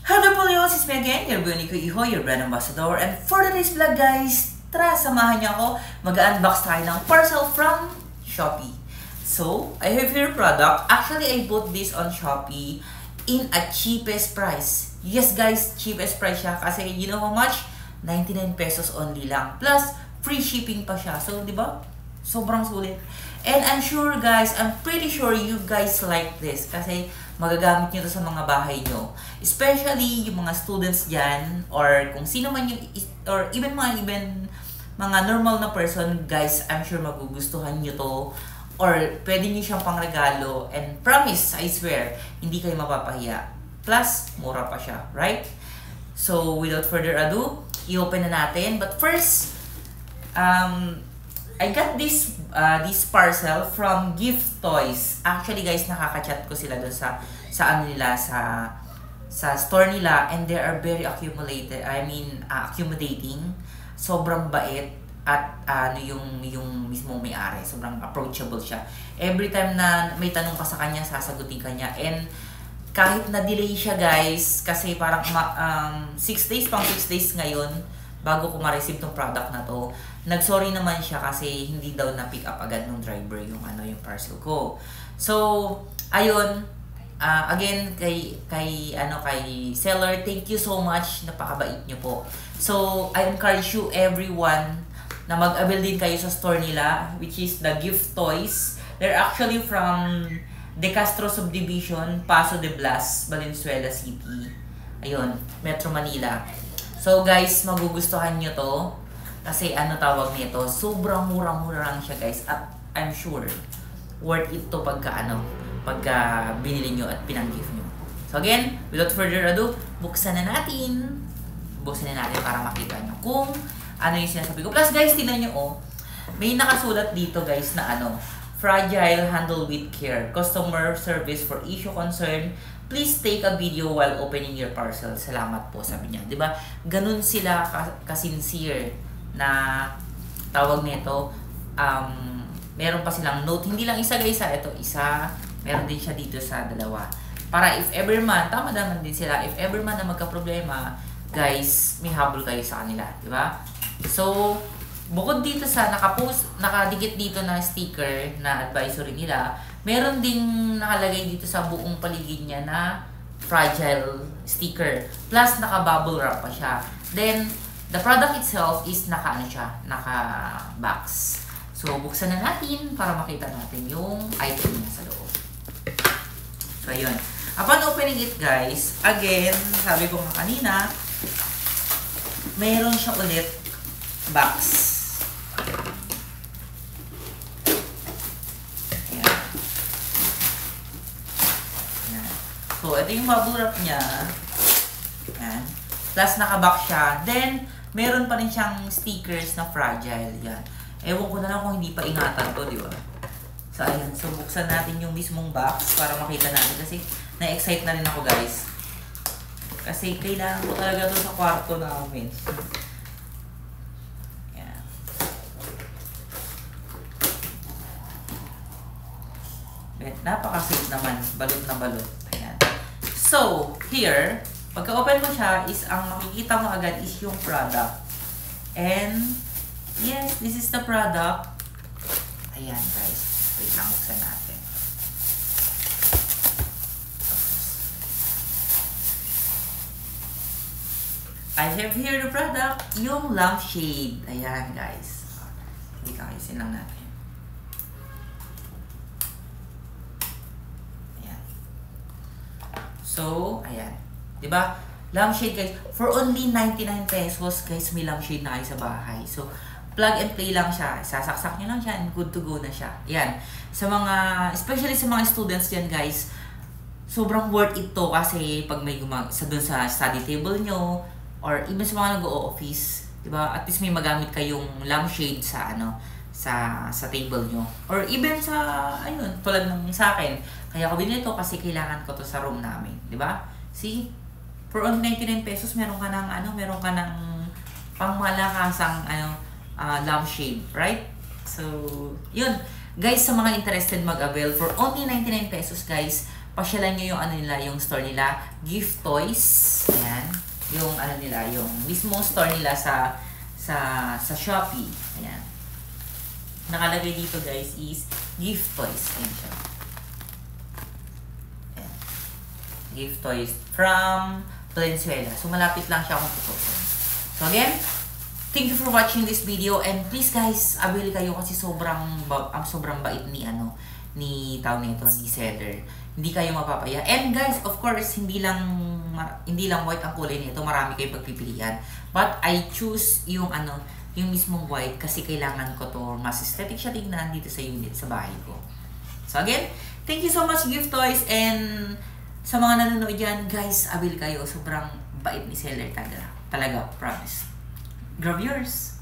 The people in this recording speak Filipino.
Hello Polios, it's me again, your Bionico Iho, your brand ambassador. And for today's vlog guys, tara, samahan niyo ako. Mag-unbox tayo ng parcel from Shopee. So, I have here product. Actually, I bought this on Shopee in a cheapest price. Yes guys, cheapest price siya. Kasi you know how much? 99 pesos only lang. Plus, free shipping pa siya. So, di ba? Sobrang sulit. And I'm sure guys, I'm pretty sure you guys like this. Kasi magagamit nyo to sa mga bahay nyo. Especially yung mga students dyan, or kung sino man yung, or even mga normal na person, guys, I'm sure magugustuhan nyo to. Or pwede nyo siyang pangregalo. And promise, I swear, hindi kayo mapapahiya. Plus, mura pa siya, right? So, without further ado, i-open na natin. But first, I got this parcel from Gift Toys. Actually guys, nakaka-chat ko sila doon sa ano nila, sa store nila, and they are very accommodating. Sobrang bait at yung mismo may-ari, sobrang approachable siya. Every time na may tanong ka sa kanya, sasagutin ka niya. And kahit na-delay siya guys, kasi parang 6 days ngayon bago ko ma-receive tong product na to. Nag-sorry naman siya kasi hindi daw na-pick up agad ng driver yung parcel ko. So, ayun, again kay seller, thank you so much, napakabait niyo po. So, I encourage you everyone na mag-avail din kayo sa store nila, which is the Gift Toys. They're actually from De Castro Subdivision, Paso de Blas, Valenzuela City. Ayun, Metro Manila. So guys, magugustuhan nyo to. Kasi tawag nito, sobrang mura-mura lang siya guys. At I'm sure, worth it to pagka binili nyo at pinang-gift nyo. So again, without further ado, buksan na natin. Buksan na natin para makita nyo kung ano yung sinasabi ko. Plus guys, tingnan nyo may nakasulat dito guys na fragile, handle with care, customer service for issue concern. Please take a video while opening your parcel. Salamat po, sabi niya. Diba? Ganun sila ka-sincere na tawag nito. Meron pa silang note. Hindi lang isa guys, ito isa. Meron din siya dito sa dalawa. Para if ever man, tama naman din sila, if ever man na magka-problema, guys, may habol kayo sa kanila. Diba? So, bukod dito sa nakadikit dito na sticker na advisory nila, meron ding nakalagay dito sa buong paligid niya na fragile sticker. Plus, naka-bubble wrap pa siya. Then, the product itself is naka-box. So, buksan na natin para makita natin yung item niya sa loob. So, ayun. Upon opening it, guys, again, sabi ko nga kanina, meron siya ulit box. So, ito yung bubble wrap niya. Yan. Plus, nakabox siya. Then, meron pa rin siyang stickers na fragile. Yan. Ewan ko na lang kung hindi pa ingatan to, di ba? So, ayan. So, buksan natin yung mismong box para makita natin. Kasi, na-excite na rin ako, guys. Kasi, kailangan ko talaga to sa kwarto namin. Yan. Napaka-safe naman. Balot na balot. So, here, pagka-open mo siya, is ang makikita mo agad is yung product. And, yes, this is the product. Ayan, guys. Wait lang, buksan natin. I have here the product, yung lampshade. Ayan, guys. Hindi ka kayo lang natin. So, ayan. Diba? Lampshade guys. For only 99 pesos, guys, may lampshade na kayo sa bahay. So, plug and play lang siya. Sasaksak nyo lang siya and good to go na siya. Ayan. Sa mga, especially sa mga students dyan, guys, sobrang worth it to kasi pag may dun sa study table nyo or even sa mga nag-o-office, diba? At least may magamit kayong lampshade sa sa table nyo. Or even sa, ayun, tulad ng sa akin. Kaya ko binili ito kasi kailangan ko to sa room namin. Diba? See? For only 99 pesos, meron ka ng pangmalakasang, lampshade. Right? So, yun. Guys, sa mga interested mag-avail, for only 99 pesos, guys, pasyalan nyo yung yung store nila, Gift Toys. Ayan. Ayan. Yung ano nila, yung mismo store nila sa Shopee. Ayan. Nakalagay dito guys is gift toys. Ayan siya. Ayan. Gift toys from Valenzuela. So malapit lang siya kung tutusin. So again, thank you for watching this video, and please guys, abili kayo kasi sobrang bait ni tao nito, ni seller. Hindi kayo mapapaya. And guys, of course, hindi lang white ang kulay nito, marami kayong pagpipilian. But I choose yung yung mismong white kasi kailangan ko to, mas aesthetic siya tingnan dito sa unit sa bahay ko. So again, thank you so much Gift Toys, and sa mga nanonood dyan, guys, abili kayo. Sobrang bait ni seller talaga, promise. Grab yours!